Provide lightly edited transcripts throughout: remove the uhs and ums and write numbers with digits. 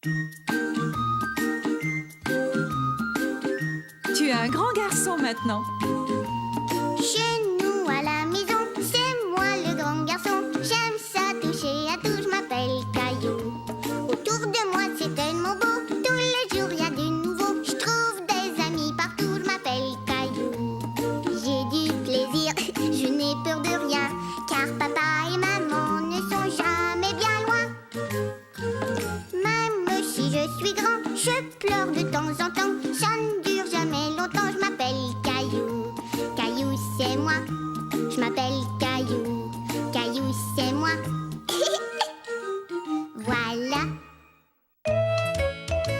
Tu es un grand garçon maintenant. Chez nous à la maison, c'est moi le grand garçon. J'aime ça toucher à tout, je m'appelle Caillou. Autour de moi c'est tellement beau, tous les jours il y a du nouveau. Je trouve des amis partout, je m'appelle Caillou. J'ai du plaisir, je n'ai peur de rien, car papa et maman ne sont jamais bien loin. Même si je suis grand, je pleure de temps en temps. Ça ne dure jamais longtemps, je m'appelle Caillou. Caillou, c'est moi. Je m'appelle Caillou. Caillou, c'est moi. Voilà.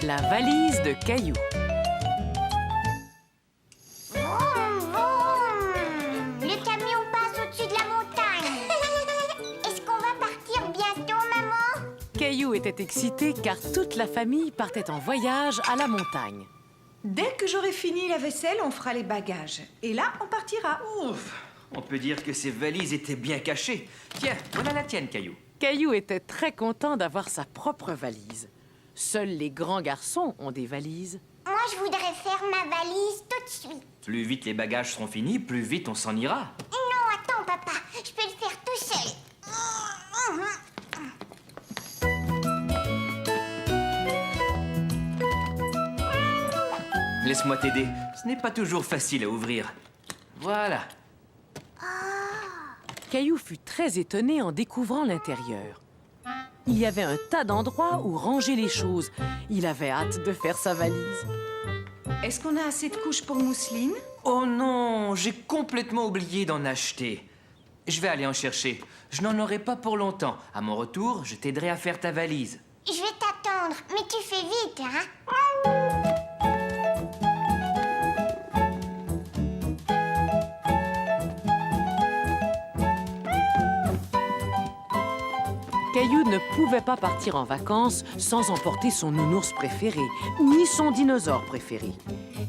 La valise de Caillou. Vroom, vroom. Le camion passe au-dessus de la montagne. Est-ce qu'on va partir bientôt, maman? Caillou était excité car toute la famille partait en voyage à la montagne. Dès que j'aurai fini la vaisselle, on fera les bagages. Et là, on partira. Ouf! On peut dire que ces valises étaient bien cachées. Tiens, voilà la tienne, Caillou. Caillou était très content d'avoir sa propre valise. Seuls les grands garçons ont des valises. Moi, je voudrais faire ma valise tout de suite. Plus vite les bagages seront finis, plus vite on s'en ira. Non, attends, papa. Je peux le faire tout seul. Laisse-moi t'aider. Ce n'est pas toujours facile à ouvrir. Voilà. Caillou fut très étonné en découvrant l'intérieur. Il y avait un tas d'endroits où ranger les choses. Il avait hâte de faire sa valise. Est-ce qu'on a assez de couches pour mousseline? Oh non, j'ai complètement oublié d'en acheter. Je vais aller en chercher. Je n'en aurai pas pour longtemps. À mon retour, je t'aiderai à faire ta valise. Je vais t'attendre, mais tu fais vite, hein? Caillou ne pouvait pas partir en vacances sans emporter son nounours préféré, ni son dinosaure préféré.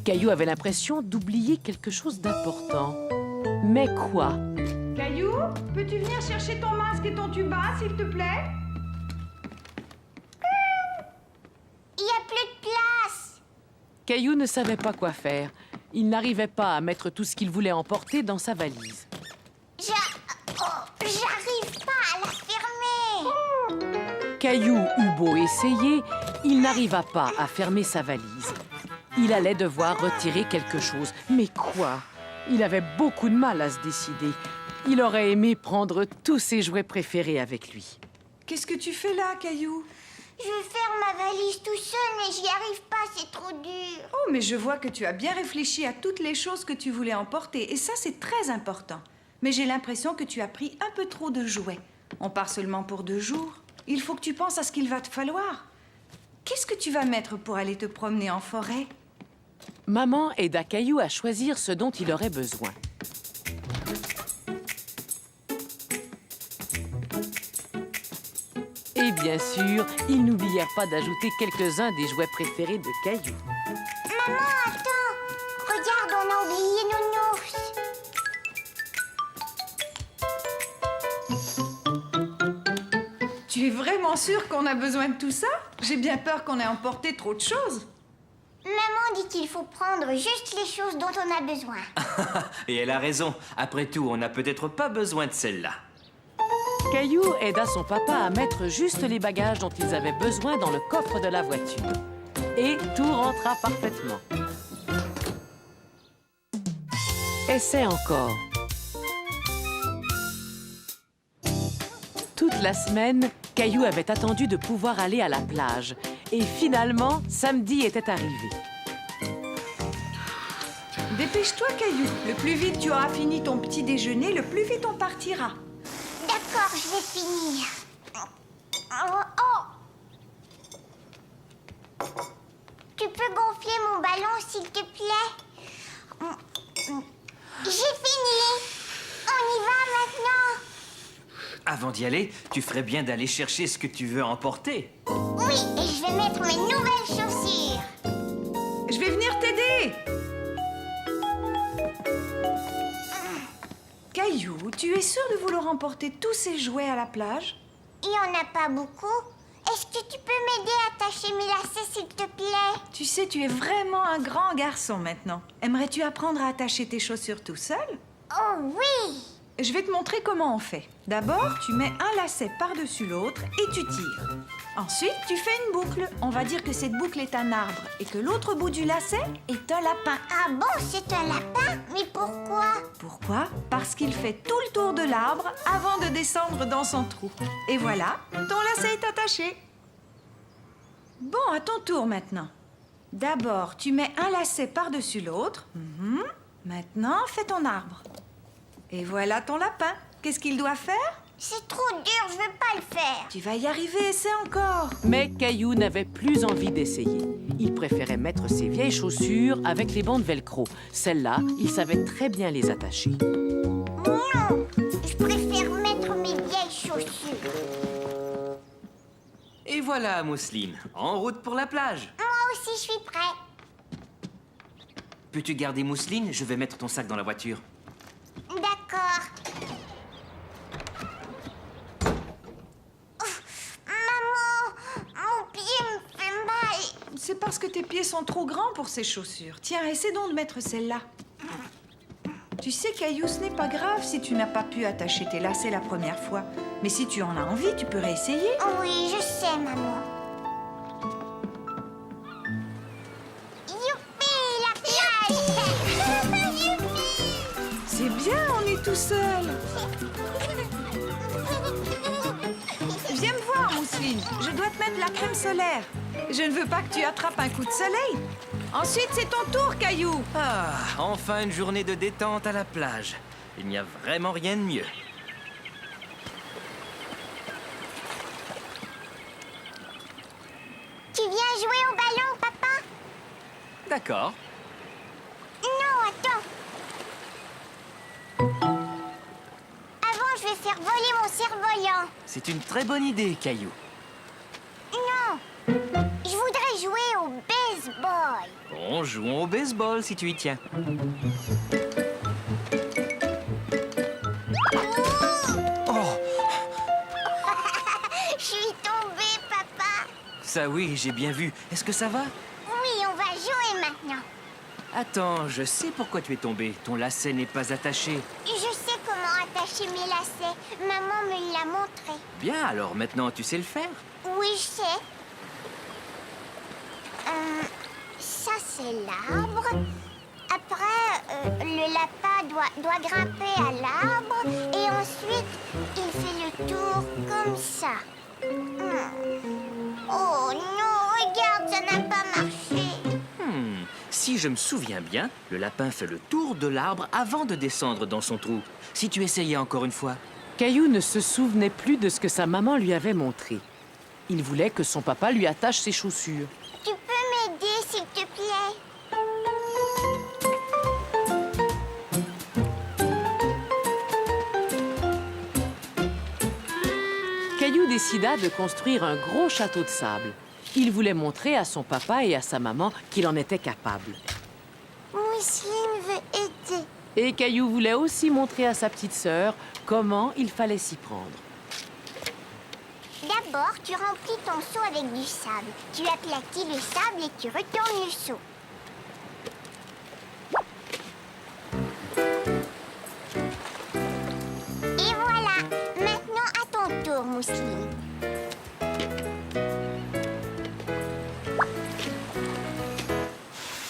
Caillou avait l'impression d'oublier quelque chose d'important. Mais quoi? Caillou, peux-tu venir chercher ton masque et ton tuba, s'il te plaît? Il n'y a plus de place. Caillou ne savait pas quoi faire. Il n'arrivait pas à mettre tout ce qu'il voulait emporter dans sa valise. J'arrive pas à la fermer. Caillou eut beau essayer, il n'arriva pas à fermer sa valise. Il allait devoir retirer quelque chose. Mais quoi? Il avait beaucoup de mal à se décider. Il aurait aimé prendre tous ses jouets préférés avec lui. Qu'est-ce que tu fais là, Caillou? Je veux faire ma valise tout seul, mais j'y arrive pas, c'est trop dur. Oh, mais je vois que tu as bien réfléchi à toutes les choses que tu voulais emporter. Et ça, c'est très important. Mais j'ai l'impression que tu as pris un peu trop de jouets. On part seulement pour 2 jours. Il faut que tu penses à ce qu'il va te falloir. Qu'est-ce que tu vas mettre pour aller te promener en forêt? Maman aida Caillou à choisir ce dont il aurait besoin. Et bien sûr, ils n'oublièrent pas d'ajouter quelques-uns des jouets préférés de Caillou. Maman, attends. Regarde, on a oublié Nounours. Tu es vraiment sûre qu'on a besoin de tout ça? J'ai bien peur qu'on ait emporté trop de choses. Maman dit qu'il faut prendre juste les choses dont on a besoin. Et elle a raison. Après tout, on n'a peut-être pas besoin de celle-là. Caillou aida son papa à mettre juste les bagages dont ils avaient besoin dans le coffre de la voiture. Et tout rentra parfaitement. Essaie encore. Toute la semaine, Caillou avait attendu de pouvoir aller à la plage. Et finalement, samedi était arrivé. Dépêche-toi, Caillou. Le plus vite tu auras fini ton petit déjeuner, le plus vite on partira. D'accord, je vais finir. Oh. Tu peux gonfler mon ballon, s'il te plaît? J'ai fini. On y va maintenant. Avant d'y aller, tu ferais bien d'aller chercher ce que tu veux emporter. Oui, et je vais mettre mes nouvelles chaussures. Je vais venir t'aider. Caillou, tu es sûr de vouloir emporter tous ces jouets à la plage? Il n'y en a pas beaucoup. Est-ce que tu peux m'aider à attacher mes lacets, s'il te plaît? Tu sais, tu es vraiment un grand garçon maintenant. Aimerais-tu apprendre à attacher tes chaussures tout seul? Oh oui! Je vais te montrer comment on fait. D'abord, tu mets un lacet par-dessus l'autre et tu tires. Ensuite, tu fais une boucle. On va dire que cette boucle est un arbre et que l'autre bout du lacet est un lapin. Ah bon, c'est un lapin? Mais pourquoi? Pourquoi? Parce qu'il fait tout le tour de l'arbre avant de descendre dans son trou. Et voilà, ton lacet est attaché. Bon, à ton tour maintenant. D'abord, tu mets un lacet par-dessus l'autre. Maintenant, fais ton arbre. Et voilà ton lapin. Qu'est-ce qu'il doit faire? C'est trop dur, je veux pas le faire. Tu vas y arriver, essaie encore. Mais Caillou n'avait plus envie d'essayer. Il préférait mettre ses vieilles chaussures avec les bandes velcro. Celles-là, il savait très bien les attacher. Non, je préfère mettre mes vieilles chaussures. Et voilà, Mousseline, en route pour la plage. Moi aussi, je suis prêt. Peux-tu garder Mousseline? Je vais mettre ton sac dans la voiture. D'accord. Ouf, maman, mon pied me fait mal. C'est parce que tes pieds sont trop grands pour ces chaussures. Tiens, essaie donc de mettre celle-là. Tu sais, Caillou, ce n'est pas grave si tu n'as pas pu attacher tes lacets la première fois. Mais si tu en as envie, tu peux réessayer. Oui, je sais, maman. Youpi, la plage. Youpi. C'est bien, on est tout seul. Viens me voir, Mousseline. Je dois te mettre la crème solaire. Je ne veux pas que tu attrapes un coup de soleil. Ensuite, c'est ton tour, Caillou. Ah, enfin une journée de détente à la plage. Il n'y a vraiment rien de mieux. Tu viens jouer au ballon, papa? D'accord. Non, attends. Avant, je vais faire voler mon cerf-volant. C'est une très bonne idée, Caillou. Non, je voudrais jouer au baseball. Bon, jouons au baseball si tu y tiens. Oh, Je suis tombée, papa. ça oui, j'ai bien vu. Est-ce que ça va? Oui, on va jouer maintenant. Attends, je sais pourquoi tu es tombé. Ton lacet n'est pas attaché. Je sais comment attacher mes lacets. Maman me l'a montré. Bien, alors maintenant tu sais le faire. Oui, je sais. Ça, c'est l'arbre. Après, le lapin doit grimper à l'arbre. Et ensuite, il fait le tour comme ça. Oh non, regarde, ça n'a pas marché. Si je me souviens bien, le lapin fait le tour de l'arbre avant de descendre dans son trou. Si tu essayais encore une fois. Caillou ne se souvenait plus de ce que sa maman lui avait montré. Il voulait que son papa lui attache ses chaussures. Tu peux m'aider, s'il te plaît? Caillou décida de construire un gros château de sable. Il voulait montrer à son papa et à sa maman qu'il en était capable. Mousseline veut aider. Et Caillou voulait aussi montrer à sa petite sœur comment il fallait s'y prendre. D'abord, tu remplis ton seau avec du sable. Tu aplatis le sable et tu retournes le seau. Et voilà. Maintenant, à ton tour, Mousseline.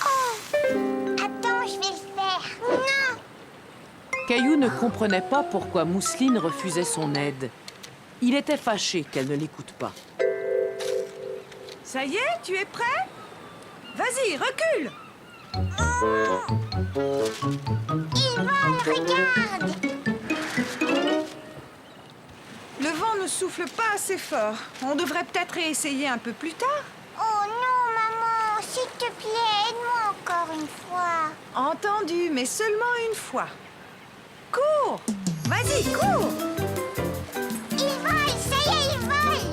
Oh! Attends, je vais le faire. Non! Caillou ne comprenait pas pourquoi Mousseline refusait son aide. Il était fâché qu'elle ne l'écoute pas. Ça y est, tu es prêt? Vas-y, recule. Il vole, regarde! Le vent ne souffle pas assez fort. On devrait peut-être réessayer un peu plus tard. Oh non, maman, s'il te plaît, aide-moi encore une fois. Entendu, mais seulement une fois. Cours! Vas-y, cours! Il vole, ça y est, il vole.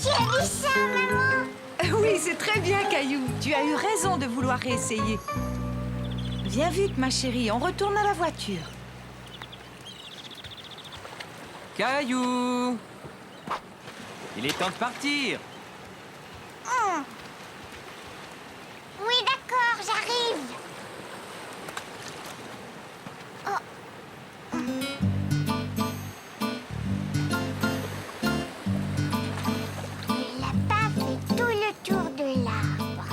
Tu as vu ça, maman? Oui, c'est très bien, Caillou. Tu as eu raison de vouloir réessayer. Viens vite, ma chérie, on retourne à la voiture. Caillou! il est temps de partir. Oui, d'accord, j'arrive. Le lapin fait tout le tour de l'arbre.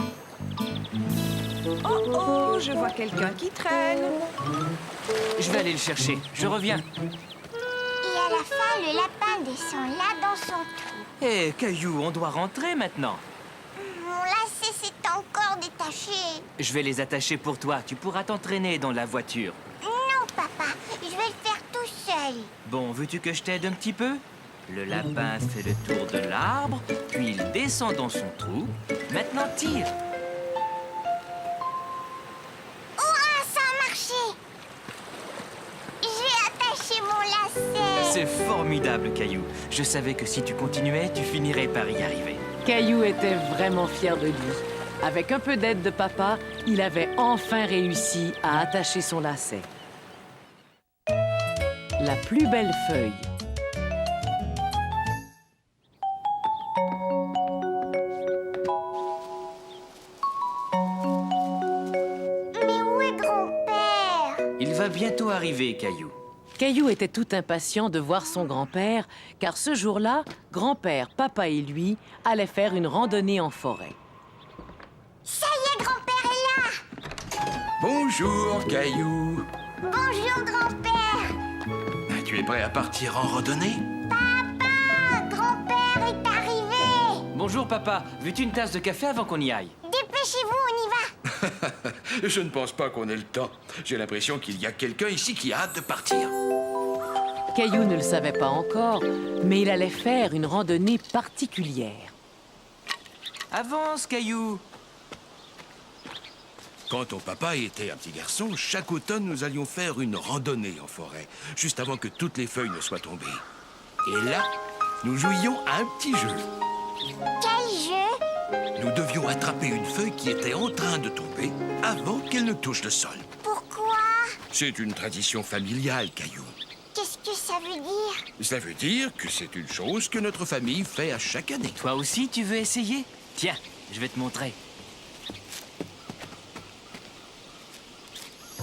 Oh oh, je vois quelqu'un qui traîne. Je vais aller le chercher, je reviens. Et à la fin, le lapin descend là dans son trou. Hé, Caillou, on doit rentrer maintenant. Mon lacet s'est encore détaché. Je vais les attacher pour toi, tu pourras t'entraîner dans la voiture. Non, papa, je vais le faire tout seul. Bon, veux-tu que je t'aide un petit peu? Le lapin fait le tour de l'arbre, puis il descend dans son trou. Maintenant, tire. Hurrah, ça a marché. J'ai attaché mon lacet. C'est formidable, Caillou. Je savais que si tu continuais, tu finirais par y arriver. Caillou était vraiment fier de lui. Avec un peu d'aide de papa, il avait enfin réussi à attacher son lacet. La plus belle feuille. Mais où est grand-père? Il va bientôt arriver, Caillou. Caillou était tout impatient de voir son grand-père, car ce jour-là, grand-père, papa et lui allaient faire une randonnée en forêt. Ça y est, grand-père est là. Bonjour, Caillou. Bonjour, grand-père. Tu es prêt à partir en randonnée? Papa, grand-père est arrivé. Bonjour, papa. Veux-tu une tasse de café avant qu'on y aille? Dépêchez-vous, on y va. Je ne pense pas qu'on ait le temps. J'ai l'impression qu'il y a quelqu'un ici qui a hâte de partir. Caillou ne le savait pas encore, mais il allait faire une randonnée particulière. Avance, Caillou. Quand ton papa était un petit garçon, chaque automne, nous allions faire une randonnée en forêt, juste avant que toutes les feuilles ne soient tombées. Et là, nous jouions à un petit jeu. Quel jeu? Nous devions attraper une feuille qui était en train de tomber avant qu'elle ne touche le sol. Pourquoi? C'est une tradition familiale, Caillou. Qu'est-ce que ça veut dire? Ça veut dire que c'est une chose que notre famille fait à chaque année. Toi aussi, tu veux essayer? Tiens, je vais te montrer.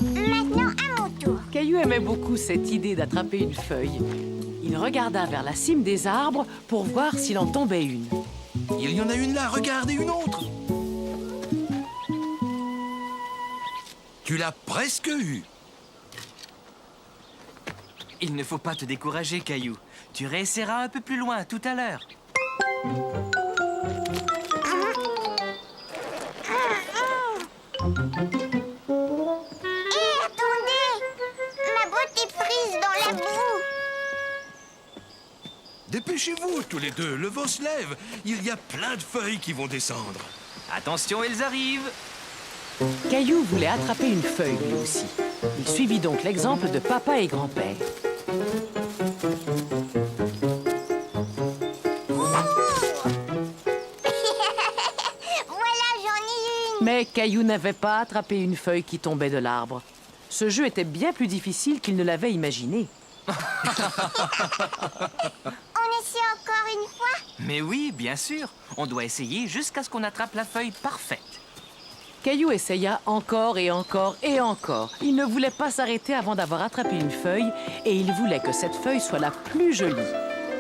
Maintenant, à mon tour. Caillou aimait beaucoup cette idée d'attraper une feuille. Il regarda vers la cime des arbres pour voir s'il en tombait une. Il y en a une là, regarde, et une autre. Tu l'as presque eue. Il ne faut pas te décourager, Caillou. Tu réessayeras un peu plus loin tout à l'heure. Hé, attendez! Ma botte est prise dans la boue. Dépêchez-vous, tous les deux, le vent se lève. Il y a plein de feuilles qui vont descendre. Attention, elles arrivent. Caillou voulait attraper une feuille lui aussi. Il suivit donc l'exemple de papa et grand-père. Voilà, j'en ai une. Mais Caillou n'avait pas attrapé une feuille qui tombait de l'arbre. Ce jeu était bien plus difficile qu'il ne l'avait imaginé. On essaie encore une fois? Mais oui, bien sûr. On doit essayer jusqu'à ce qu'on attrape la feuille parfaite. Caillou essaya encore et encore et encore. Il ne voulait pas s'arrêter avant d'avoir attrapé une feuille et il voulait que cette feuille soit la plus jolie.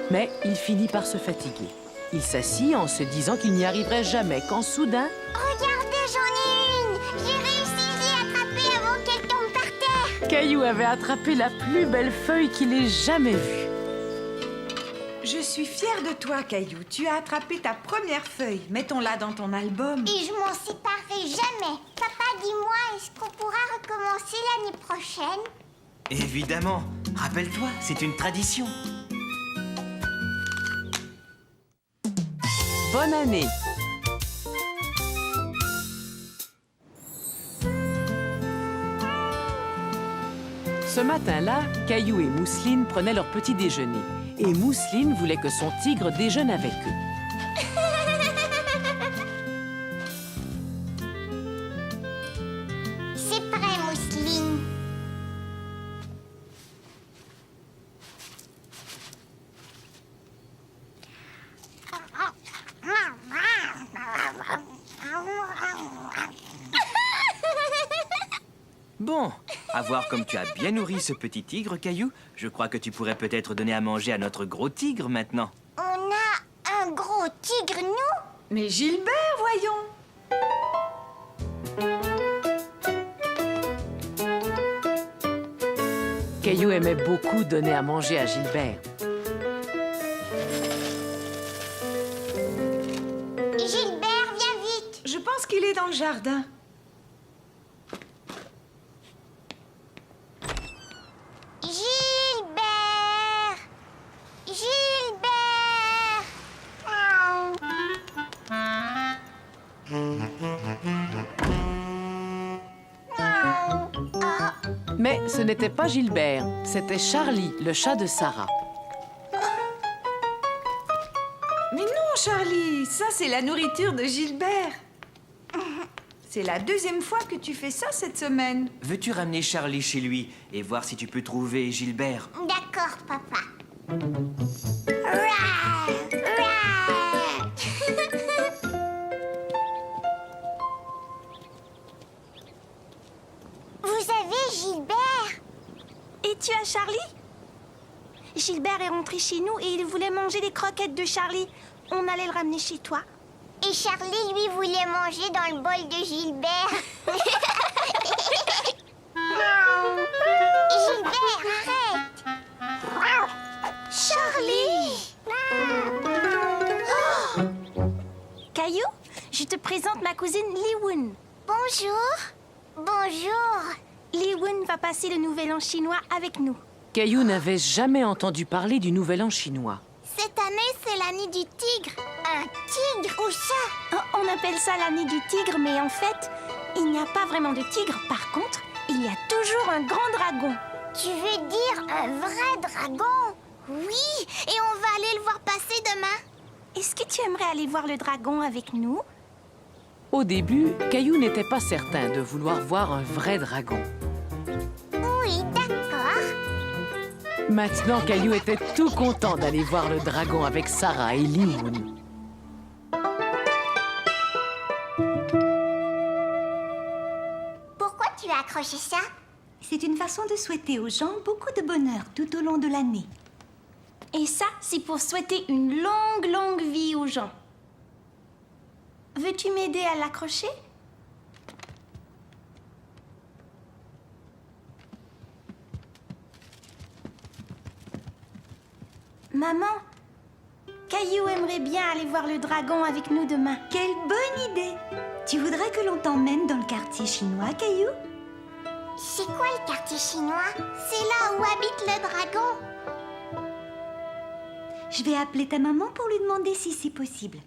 Mais il finit par se fatiguer. Il s'assit en se disant qu'il n'y arriverait jamais quand soudain, Regardez, j'en ai une. J'ai réussi, j'ai attrapé avant qu'elle tombe par terre. Caillou avait attrapé la plus belle feuille qu'il ait jamais vue. Je suis fière de toi, Caillou. Tu as attrapé ta première feuille. Mettons-la dans ton album. Et je m'en séparerai jamais. Papa, dis-moi, est-ce qu'on pourra recommencer l'année prochaine? Évidemment. Rappelle-toi, c'est une tradition. Bonne année! Ce matin-là, Caillou et Mousseline prenaient leur petit déjeuner. Et Mousseline voulait que son tigre déjeune avec eux. C'est prêt, Mousseline. Oh, Bon, à voir comme tu as bien nourri ce petit tigre, Caillou. Je crois que tu pourrais peut-être donner à manger à notre gros tigre maintenant. On a un gros tigre, nous? Mais Gilbert, voyons. Caillou aimait beaucoup donner à manger à Gilbert. Gilbert, viens vite. Je pense qu'il est dans le jardin. Gilbert! Gilbert! Mais ce n'était pas Gilbert, c'était Charlie, le chat de Sarah. Mais non, Charlie, ça c'est la nourriture de Gilbert. C'est la deuxième fois que tu fais ça cette semaine. Veux-tu ramener Charlie chez lui et voir si tu peux trouver Gilbert? D'accord, papa. Rouah! Rouah! Vous avez Gilbert? Et tu as Charlie? Gilbert est rentré chez nous et il voulait manger les croquettes de Charlie. On allait le ramener chez toi. Et Charlie, lui, voulait manger dans le bol de Gilbert. Gilbert, arrête! Charlie! Caillou, je te présente ma cousine Li-Woon. Bonjour. Bonjour. Li-Woon va passer le Nouvel An chinois avec nous. Caillou n'avait jamais entendu parler du Nouvel An chinois. Cette année, c'est l'année du tigre. Un tigre? Où ça? On appelle ça l'année du tigre, mais en fait, il n'y a pas vraiment de tigre. Par contre, il y a toujours un grand dragon. Tu veux dire un vrai dragon? Oui, et on va aller le voir passer demain. Est-ce que tu aimerais aller voir le dragon avec nous? Au début, Caillou n'était pas certain de vouloir voir un vrai dragon. Oui, d'accord. Maintenant, Caillou était tout content d'aller voir le dragon avec Sarah et Li-Woon. Pourquoi tu as accroché ça? C'est une façon de souhaiter aux gens beaucoup de bonheur tout au long de l'année. Et ça, c'est pour souhaiter une longue, longue vie aux gens. Veux-tu m'aider à l'accrocher? Maman, Caillou aimerait bien aller voir le dragon avec nous demain. Quelle bonne idée! Tu voudrais que l'on t'emmène dans le quartier chinois, Caillou? C'est quoi le quartier chinois? C'est là où habite le dragon. Je vais appeler ta maman pour lui demander si c'est possible.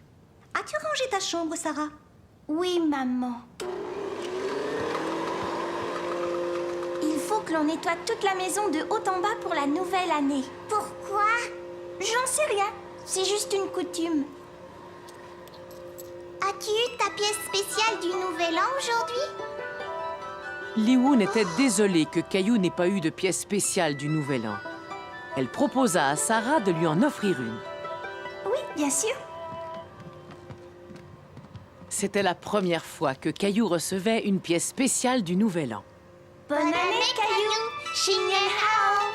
As-tu rangé ta chambre, Sarah? Oui, maman. Il faut que l'on nettoie toute la maison de haut en bas pour la nouvelle année. Pourquoi? J'en sais rien. C'est juste une coutume. As-tu eu ta pièce spéciale du Nouvel An aujourd'hui? Li-Woon était désolée que Caillou n'ait pas eu de pièce spéciale du Nouvel An. Elle proposa à Sarah de lui en offrir une. Oui, bien sûr. C'était la première fois que Caillou recevait une pièce spéciale du Nouvel An. Bonne année, Caillou. Xin Nian Hao.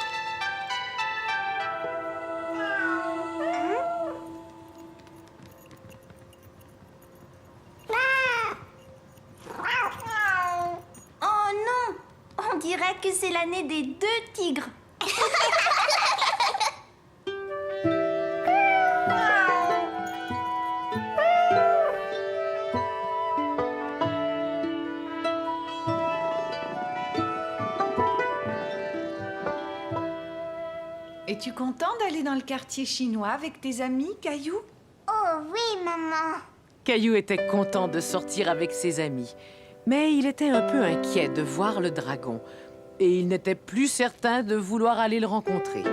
Oh non! On dirait que c'est l'année des 2 tigres. Es-tu content d'aller dans le quartier chinois avec tes amis, Caillou? Oh oui, maman. Caillou était content de sortir avec ses amis, mais il était un peu inquiet de voir le dragon et il n'était plus certain de vouloir aller le rencontrer.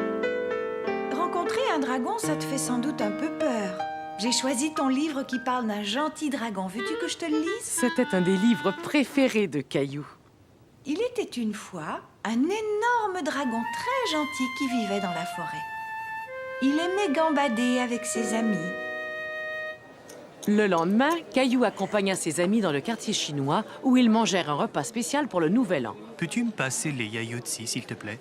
Rencontrer un dragon, ça te fait sans doute un peu peur. J'ai choisi ton livre qui parle d'un gentil dragon. Veux-tu que je te le lise? C'était un des livres préférés de Caillou. Il était une fois un énorme dragon très gentil qui vivait dans la forêt. Il aimait gambader avec ses amis. Le lendemain, Caillou accompagna ses amis dans le quartier chinois où ils mangèrent un repas spécial pour le Nouvel An. peux-tu me passer les yaourtsi, s'il te plaît?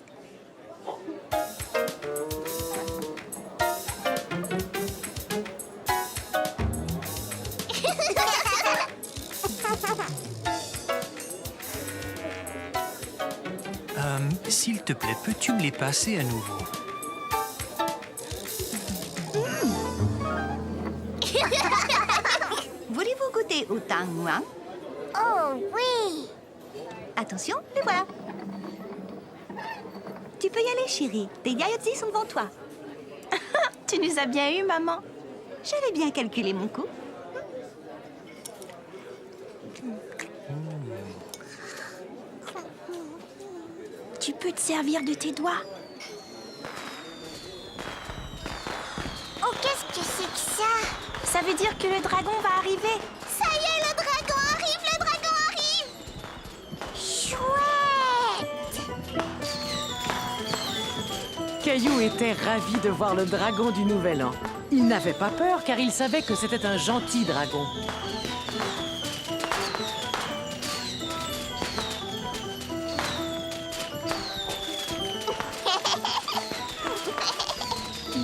S'il te plaît, peux-tu me les passer à nouveau? Voulez-vous goûter au tang muang? Oh oui. Attention, les voilà. Tu peux y aller, chérie. Tes yaourtsi sont devant toi. Tu nous as bien eu, maman. J'avais bien calculé mon coup. Tu peux te servir de tes doigts. Oh, qu'est-ce que c'est que ça? Ça veut dire que le dragon va arriver. Ça y est, le dragon arrive, le dragon arrive. Chouette. Caillou était ravi de voir le dragon du Nouvel An. Il n'avait pas peur car il savait que c'était un gentil dragon.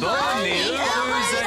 Bonne et heureuse